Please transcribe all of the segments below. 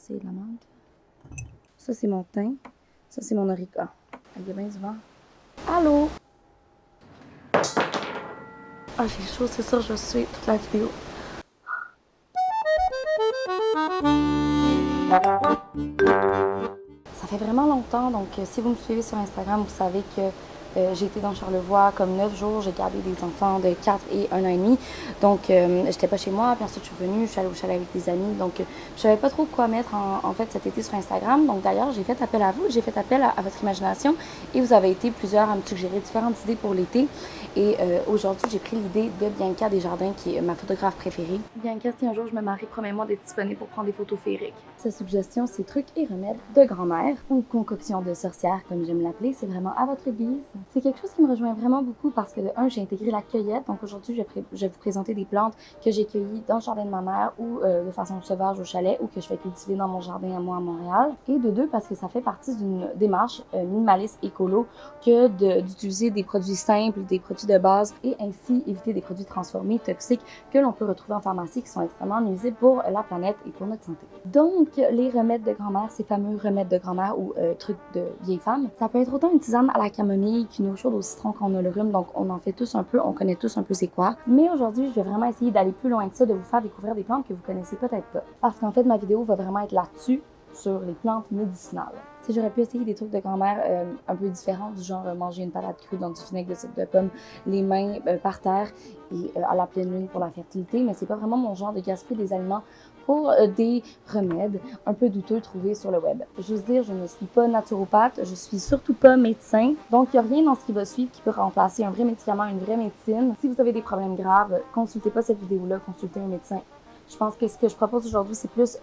c'est de la menthe. Ça, c'est mon thym. Ça, c'est mon orica. Il y a bien du vent. Allô? Ah, j'ai chaud, c'est ça, je suis toute la vidéo. Ça fait vraiment longtemps, donc si vous me suivez sur Instagram, vous savez que j'ai été dans Charlevoix comme 9 jours. J'ai gardé des enfants de 4 et 1 an et demi. Donc, j'étais pas chez moi. Puis ensuite, je suis revenue. Je suis allée au chalet avec des amis. Donc, je savais pas trop quoi mettre en fait cet été sur Instagram. Donc, d'ailleurs, j'ai fait appel à vous. J'ai fait appel à votre imagination. Et vous avez été plusieurs à me suggérer différentes idées pour l'été. Et aujourd'hui, j'ai pris l'idée de Bianca Desjardins, qui est ma photographe préférée. Bianca, si un jour je me marie, promets-moi d'être disponible pour prendre des photos féeriques. Sa suggestion, c'est trucs et remèdes de grand-mère, ou concoction de sorcière, comme j'aime l'appeler. C'est vraiment à votre guise. C'est quelque chose qui me rejoint vraiment beaucoup parce que, de un, j'ai intégré la cueillette. Donc aujourd'hui, je vais vous présenter des plantes que j'ai cueillies dans le jardin de ma mère ou de façon sauvage au chalet ou que je vais cultiver dans mon jardin à moi à Montréal. Et de deux, parce que ça fait partie d'une démarche minimaliste écolo que d'utiliser des produits simples, des produits de base et ainsi éviter des produits transformés toxiques que l'on peut retrouver en pharmacie qui sont extrêmement nuisibles pour la planète et pour notre santé. Donc, les remèdes de grand-mère, ces fameux remèdes de grand-mère ou trucs de vieille femme, ça peut être autant une tisane à la camomille qu'une eau chaude au citron quand on a le rhume. Donc, on en fait tous un peu, on connaît tous un peu c'est quoi. Mais aujourd'hui, je vais vraiment essayer d'aller plus loin que ça, de vous faire découvrir des plantes que vous connaissez peut-être pas. Parce qu'en fait, ma vidéo va vraiment être là-dessus, sur les plantes médicinales. Si j'aurais pu essayer des trucs de grand-mère un peu différents, du genre manger une patate crue dans du vinaigre de cidre de pomme, les mains par terre et à la pleine lune pour la fertilité, mais c'est pas vraiment mon genre de gaspiller des aliments pour des remèdes un peu douteux trouvés sur le web. Juste dire, je ne suis pas naturopathe, je suis surtout pas médecin, donc il n'y a rien dans ce qui va suivre qui peut remplacer un vrai médicament, une vraie médecine. Si vous avez des problèmes graves, consultez pas cette vidéo-là, consultez un médecin. Je pense que ce que je propose aujourd'hui, c'est plus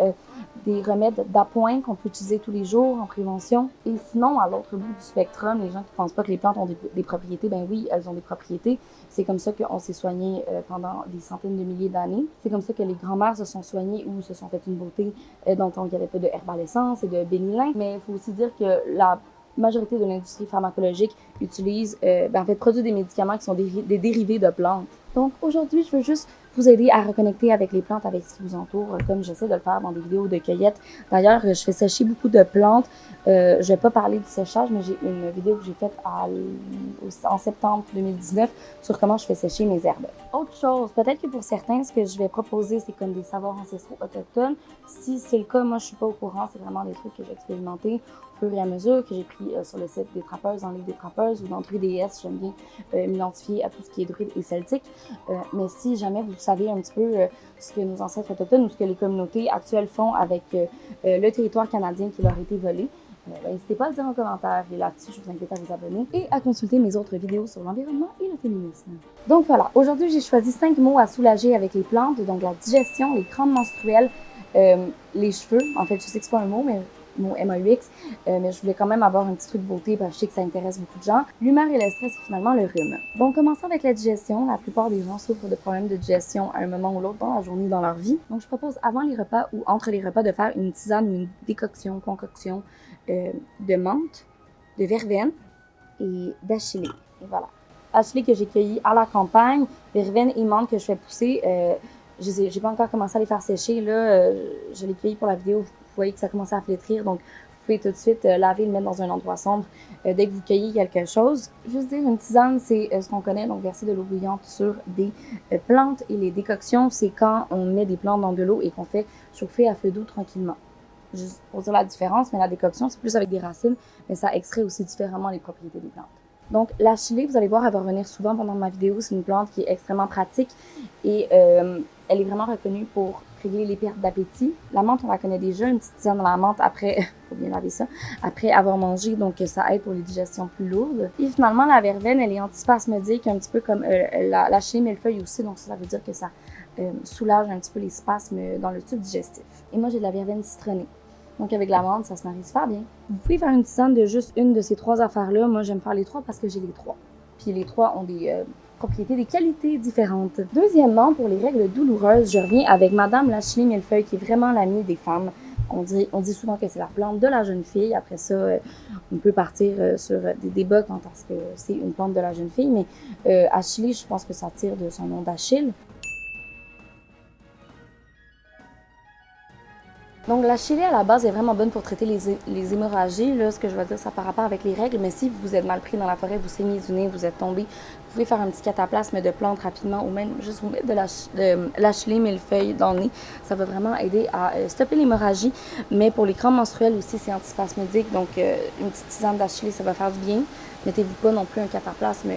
des remèdes d'appoint qu'on peut utiliser tous les jours en prévention. Et sinon, à l'autre bout du spectrum, les gens qui pensent pas que les plantes ont des propriétés, ben oui, elles ont des propriétés. C'est comme ça qu'on s'est soigné pendant des centaines de milliers d'années. C'est comme ça que les grands-mères se sont soignées ou se sont fait une beauté dans le temps qu'il n'y avait pas de herbaliscence et de bénilin. Mais il faut aussi dire que la majorité de l'industrie pharmacologique utilise, en fait, produit des médicaments qui sont des dérivés de plantes. Donc aujourd'hui, je veux juste vous aider à reconnecter avec les plantes, avec ce qui vous entoure, comme j'essaie de le faire dans des vidéos de cueillette. D'ailleurs, je fais sécher beaucoup de plantes. Je vais pas parler du séchage, mais j'ai une vidéo que j'ai faite en septembre 2019 sur comment je fais sécher mes herbes. Autre chose, peut-être que pour certains, ce que je vais proposer, c'est comme des savoirs ancestraux autochtones. Si c'est le cas, moi, je suis pas au courant. C'est vraiment des trucs que j'ai expérimentés au fur et à mesure, que j'ai pris sur le site des trappeuses, dans le livre des trappeuses ou dans Druides. J'aime bien m'identifier à tout ce qui est druide et celtique. Mais si jamais vous savez un petit peu ce que nos ancêtres autochtones ou ce que les communautés actuelles font avec le territoire canadien qui leur a été volé, n'hésitez pas à le dire en commentaire. Et là-dessus, je vous invite à vous abonner et à consulter mes autres vidéos sur l'environnement et le féminisme. Donc voilà, aujourd'hui, j'ai choisi 5 mots à soulager avec les plantes, donc la digestion, les crampes menstruelles, les cheveux. En fait, je sais que c'est pas un mot, mais mot MAUX, mais je voulais quand même avoir un petit truc de beauté parce que je sais que ça intéresse beaucoup de gens. L'humeur et le stress et finalement le rhume. Donc commençons avec la digestion. La plupart des gens souffrent de problèmes de digestion à un moment ou l'autre dans la journée, dans leur vie. Donc je propose avant les repas ou entre les repas de faire une tisane ou une concoction de menthe, de verveine et d'achillée. Et voilà. Achillée que j'ai cueilli à la campagne, verveine et menthe que je fais pousser. J'ai pas encore commencé à les faire sécher. Là, je les cueillis pour la vidéo. Vous voyez que ça commence à flétrir, donc vous pouvez tout de suite laver et le mettre dans un endroit sombre dès que vous cueillez quelque chose. Juste dire, une tisane, c'est ce qu'on connaît, donc verser de l'eau bouillante sur des plantes. Et les décoctions, c'est quand on met des plantes dans de l'eau et qu'on fait chauffer à feu doux tranquillement. Juste pour dire la différence, mais la décoction, c'est plus avec des racines, mais ça extrait aussi différemment les propriétés des plantes. Donc, l'achillée, vous allez voir, elle va revenir souvent pendant ma vidéo. C'est une plante qui est extrêmement pratique et elle est vraiment reconnue pour régler les pertes d'appétit. La menthe, on la connaît déjà, une petite tisane dans la menthe après, faut bien laver ça, après avoir mangé, donc ça aide pour les digestions plus lourdes. Et finalement, la verveine, elle est antispasmodique, un petit peu comme l'achillée millefeuille aussi, donc ça veut dire que ça soulage un petit peu les spasmes dans le tube digestif. Et moi, j'ai de la verveine citronnée. Donc, avec la menthe, ça se marie super bien. Vous pouvez faire une tisane de juste une de ces 3 affaires-là. Moi, j'aime faire les 3 parce que j'ai les 3. Puis les 3 ont des propriétés, des qualités différentes. Deuxièmement, pour les règles douloureuses, je reviens avec Madame l'achillée millefeuille, qui est vraiment l'amie des femmes. On dit souvent que c'est la plante de la jeune fille. Après ça, on peut partir sur des débats quant à ce que c'est une plante de la jeune fille. Mais Achille, je pense que ça tire de son nom d'Achille. Donc, la chili, à la base, est vraiment bonne pour traiter les hémorragies. Là, ce que je veux dire, ça par rapport avec les règles. Mais si vous êtes mal pris dans la forêt, vous saignez du nez, vous êtes tombé, vous pouvez faire un petit cataplasme de plantes rapidement ou même juste vous mettre de la chili millefeuille dans le nez. Ça va vraiment aider à stopper l'hémorragie. Mais pour les crampes menstruelles aussi, c'est antispasmodique. Donc, une petite tisane d'achillée, ça va faire du bien. Mettez-vous pas non plus un cataplasme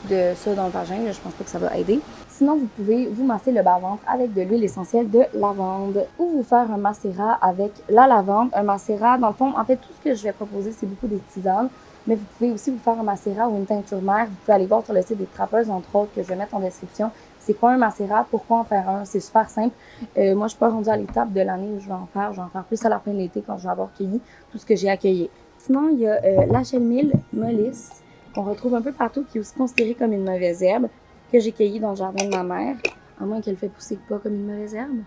de ça dans le vagin. Là, je pense pas que ça va aider. Sinon, vous pouvez vous masser le bas-ventre avec de l'huile essentielle de lavande ou vous faire un macérat avec la lavande. Un macérat, dans le fond, en fait, tout ce que je vais proposer, c'est beaucoup des tisanes, mais vous pouvez aussi vous faire un macérat ou une teinture mère. Vous pouvez aller voir sur le site des trappeuses, entre autres, que je vais mettre en description. C'est quoi un macérat? Pourquoi en faire un? C'est super simple. Moi, je suis pas rendue à l'étape de l'année où je vais en faire. Je vais en faire plus à la fin de l'été quand je vais avoir cueilli tout ce que j'ai accueilli. Sinon, il y a la chenille mollis qu'on retrouve un peu partout, qui est aussi considérée comme une mauvaise herbe, que j'ai cueillie dans le jardin de ma mère, à moins qu'elle fait pousser pas comme une mauvaise herbe.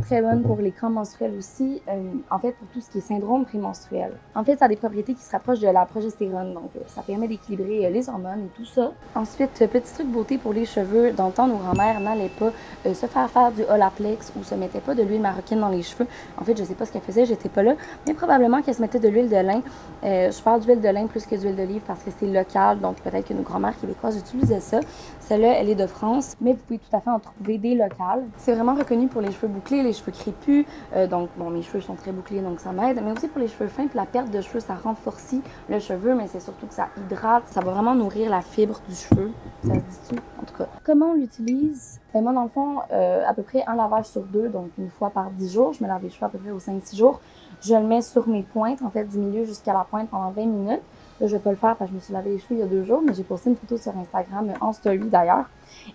Très bonne pour les crampes menstruelles aussi, en fait pour tout ce qui est syndrome prémenstruel. En fait, ça a des propriétés qui se rapprochent de la progestérone, donc ça permet d'équilibrer les hormones et tout ça. Ensuite, petit truc beauté pour les cheveux, dans le temps, nos grands-mères n'allaient pas se faire du Olaplex ou se mettaient pas de l'huile marocaine dans les cheveux. En fait, je sais pas ce qu'elles faisaient, j'étais pas là, mais probablement qu'elles se mettaient de l'huile de lin. Je parle d'huile de lin plus que d'huile d'olive parce que c'est local, donc peut-être que nos grands-mères québécoises utilisaient ça. Celle-là, elle est de France, mais vous pouvez tout à fait en trouver des locales. C'est vraiment reconnu pour les cheveux bouclés, les cheveux crépus, donc bon, mes cheveux sont très bouclés, donc ça m'aide, mais aussi pour les cheveux fins, puis la perte de cheveux, ça renforcit le cheveu, mais c'est surtout que ça hydrate, ça va vraiment nourrir la fibre du cheveu, ça se dit-tu? En tout cas. Comment on l'utilise? Moi, dans le fond, à peu près un lavage sur 2, donc une fois par 10 jours, je me lave les cheveux à peu près aux 5-6 jours, je le mets sur mes pointes, en fait, du milieu jusqu'à la pointe pendant 20 minutes. Là, je vais pas le faire parce que je me suis lavé les cheveux il y a 2 jours, mais j'ai posté une photo sur Instagram, en story d'ailleurs.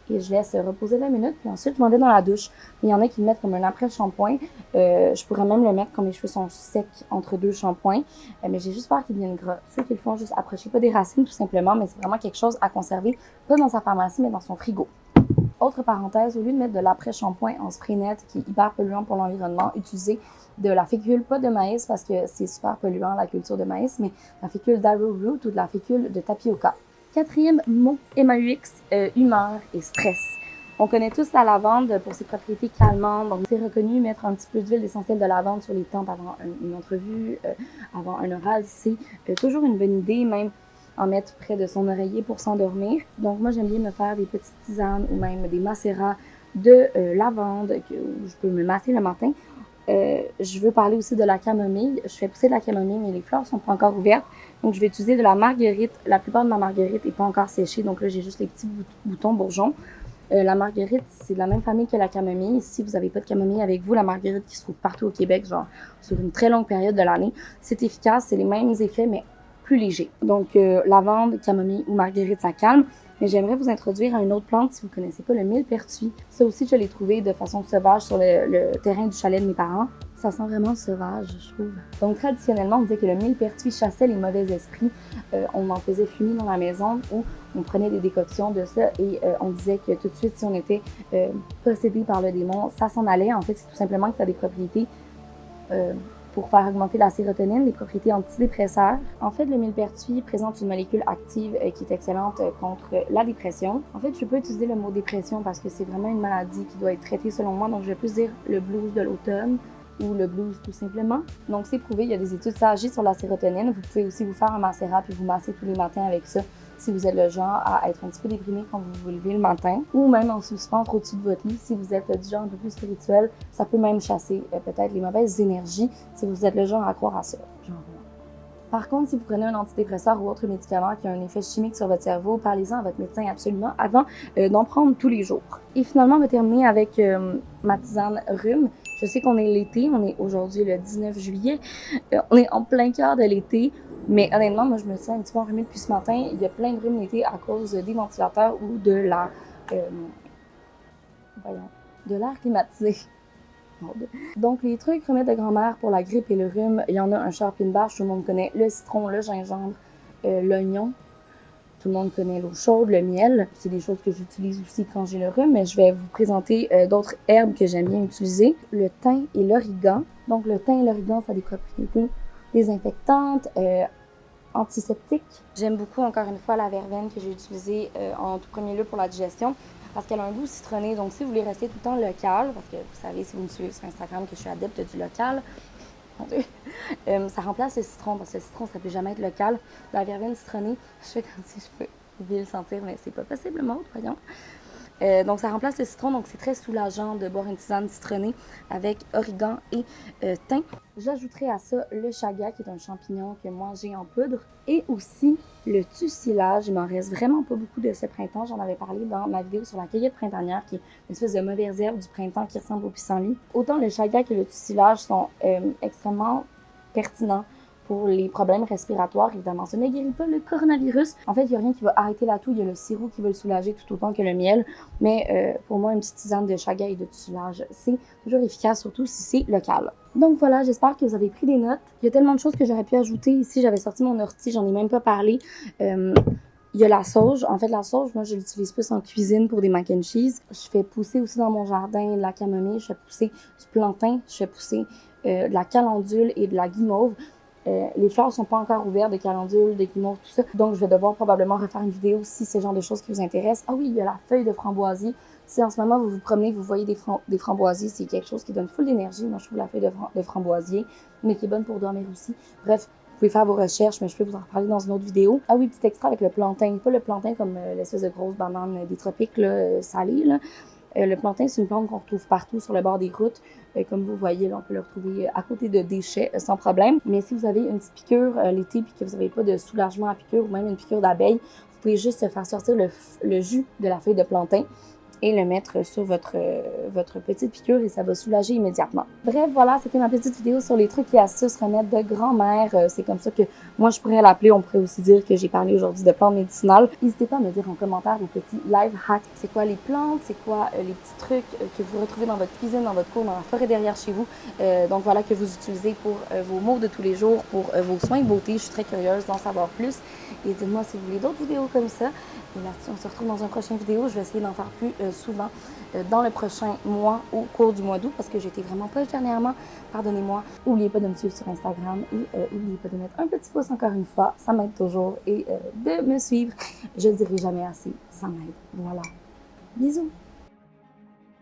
Et je laisse reposer 20 minutes, puis ensuite, je m'en vais dans la douche. Il y en a qui le mettent comme un après-shampoing. Je pourrais même le mettre quand mes cheveux sont secs entre 2 shampoings. Mais j'ai juste peur qu'ils deviennent gras. Ceux qui le font juste approcher pas des racines, tout simplement, mais c'est vraiment quelque chose à conserver, pas dans sa pharmacie, mais dans son frigo. Autre parenthèse, au lieu de mettre de l'après-shampoing en spray net, qui est hyper polluant pour l'environnement, utilisez de la fécule, pas de maïs, parce que c'est super polluant la culture de maïs, mais la fécule d'arrowroot ou de la fécule de tapioca. Quatrième mot, MAUX, humeur et stress. On connaît tous la lavande pour ses propriétés calmantes, donc c'est reconnu mettre un petit peu d'huile essentielle de lavande sur les tempes avant une entrevue, avant un oral, c'est toujours une bonne idée, même en mettre près de son oreiller pour s'endormir. Donc moi, j'aime bien me faire des petites tisanes ou même des macérats de lavande où je peux me masser le matin. Je veux parler aussi de la camomille. Je fais pousser de la camomille, mais les fleurs sont pas encore ouvertes. Donc, je vais utiliser de la marguerite. La plupart de ma marguerite n'est pas encore séchée. Donc là, j'ai juste les petits boutons bourgeons. La marguerite, c'est de la même famille que la camomille. Si vous n'avez pas de camomille avec vous, la marguerite qui se trouve partout au Québec, genre sur une très longue période de l'année, c'est efficace. C'est les mêmes effets, mais plus léger. Donc, lavande, camomille ou marguerite, ça calme. Mais j'aimerais vous introduire à une autre plante si vous ne connaissez pas, le millepertuis. Ça aussi, je l'ai trouvé de façon sauvage sur le terrain du chalet de mes parents. Ça sent vraiment sauvage, je trouve. Donc, traditionnellement, on disait que le millepertuis chassait les mauvais esprits. On en faisait fumer dans la maison ou on prenait des décoctions de ça et on disait que tout de suite, si on était possédé par le démon, ça s'en allait. En fait, c'est tout simplement que ça a des propriétés pour faire augmenter la sérotonine, des propriétés antidépresseurs. En fait, le millepertuis présente une molécule active qui est excellente contre la dépression. En fait, je peux utiliser le mot dépression parce que c'est vraiment une maladie qui doit être traitée selon moi, donc je vais plus dire le blues de l'automne ou le blues tout simplement. Donc c'est prouvé, il y a des études, ça agit sur la sérotonine. Vous pouvez aussi vous faire un macérat puis vous masser tous les matins avec ça si vous êtes le genre à être un petit peu déprimé quand vous vous levez le matin, ou même en suspendre au-dessus de votre lit si vous êtes du genre un peu plus spirituel. Ça peut même chasser peut-être les mauvaises énergies si vous êtes le genre à croire à ça. Par contre, si vous prenez un antidépresseur ou autre médicament qui a un effet chimique sur votre cerveau, parlez-en à votre médecin absolument avant d'en prendre tous les jours. Et finalement, on va terminer avec ma tisane rhume. Je sais qu'on est l'été, on est aujourd'hui le 19 juillet, on est en plein cœur de l'été, mais honnêtement, moi je me sens un petit peu enrhumée depuis ce matin. Il y a plein de rhumes l'été à cause des ventilateurs ou de l'air climatisé. Donc, les trucs remèdes de grand-mère pour la grippe et le rhume, il y en a un champignon-barge, tout le monde connaît le citron, le gingembre, l'oignon. Tout le monde connaît l'eau chaude, le miel. C'est des choses que j'utilise aussi quand j'ai le rhume, mais je vais vous présenter d'autres herbes que j'aime bien utiliser. Le thym et l'origan. Donc, le thym et l'origan, ça a des propriétés désinfectantes, antiseptiques. J'aime beaucoup, encore une fois, la verveine que j'ai utilisée en tout premier lieu pour la digestion. parce qu'elle a un goût citronné. Donc, si vous voulez rester tout le temps local, parce que vous savez, si vous me suivez sur Instagram, que je suis adepte du local, mon Dieu, ça remplace le citron, parce que le citron, ça peut jamais être local. La verveine citronnée, je fais comme si je pouvais le sentir, mais c'est pas possible, Maud, voyons. Donc, ça remplace le citron, donc c'est très soulageant de boire une tisane citronnée avec origan et thym. J'ajouterai à ça le chaga, qui est un champignon que moi j'ai en poudre, et aussi le tussilage. Il m'en reste vraiment pas beaucoup de ce printemps. J'en avais parlé dans ma vidéo sur la cueillette printanière, qui est une espèce de mauvaise herbe du printemps qui ressemble au pissenlit. Autant le chaga que le tussilage sont extrêmement pertinents pour les problèmes respiratoires. Évidemment, ça ne guérit pas le coronavirus. En fait, il n'y a rien qui va arrêter la toux. Il y a le sirop qui va le soulager tout autant que le miel. Mais pour moi, une petite tisane de chaga et de tussilage, c'est toujours efficace, surtout si c'est local. Donc voilà, j'espère que vous avez pris des notes. Il y a tellement de choses que j'aurais pu ajouter ici. J'avais sorti mon ortie, j'en ai même pas parlé. Il y a la sauge. En fait, la sauge, moi, je l'utilise plus en cuisine pour des mac and cheese. Je fais pousser aussi dans mon jardin de la camomille. Je fais pousser du plantain. Je fais pousser de la calendule et de la guimauve. Les fleurs sont pas encore ouvertes, de calendule, de guimauve, tout ça. Donc, je vais devoir probablement refaire une vidéo si c'est le genre de choses qui vous intéressent. Ah oui, il y a la feuille de framboisier. Si en ce moment, vous vous promenez, vous voyez des framboisiers, c'est quelque chose qui donne full d'énergie. Moi, je trouve la feuille de framboisier, mais qui est bonne pour dormir aussi. Bref, vous pouvez faire vos recherches, mais je peux vous en reparler dans une autre vidéo. Ah oui, petit extra avec le plantain. Pas le plantain comme l'espèce de grosse banane des tropiques, là, salée, là. Le plantain, c'est une plante qu'on retrouve partout sur le bord des routes. Comme vous voyez, là, on peut le retrouver à côté de déchets sans problème. Mais si vous avez une petite piqûre l'été et que vous n'avez pas de soulagement à piqûre ou même une piqûre d'abeille, vous pouvez juste faire sortir le jus de la feuille de plantain et le mettre sur votre petite piqûre et ça va soulager immédiatement. Bref, voilà, c'était ma petite vidéo sur les trucs et astuces remèdes de grand-mère. C'est comme ça que moi je pourrais l'appeler. On pourrait aussi dire que j'ai parlé aujourd'hui de plantes médicinales. N'hésitez pas à me dire en commentaire vos petits life hacks. C'est quoi les plantes? C'est quoi les petits trucs que vous retrouvez dans votre cuisine, dans votre cour, dans la forêt derrière chez vous? Donc voilà, que vous utilisez pour vos maux de tous les jours, pour vos soins de beauté. Je suis très curieuse d'en savoir plus. Et dites-moi si vous voulez d'autres vidéos comme ça. Et là-dessus, on se retrouve dans un prochain vidéo. Je vais essayer d'en faire plus souvent dans le prochain mois, au cours du mois d'août, parce que j'étais vraiment poche dernièrement. Pardonnez-moi. N'oubliez pas de me suivre sur Instagram et n'oubliez pas de mettre un petit pouce encore une fois. Ça m'aide toujours. Et de me suivre. Je ne le dirai jamais assez. Ça m'aide. Voilà. Bisous.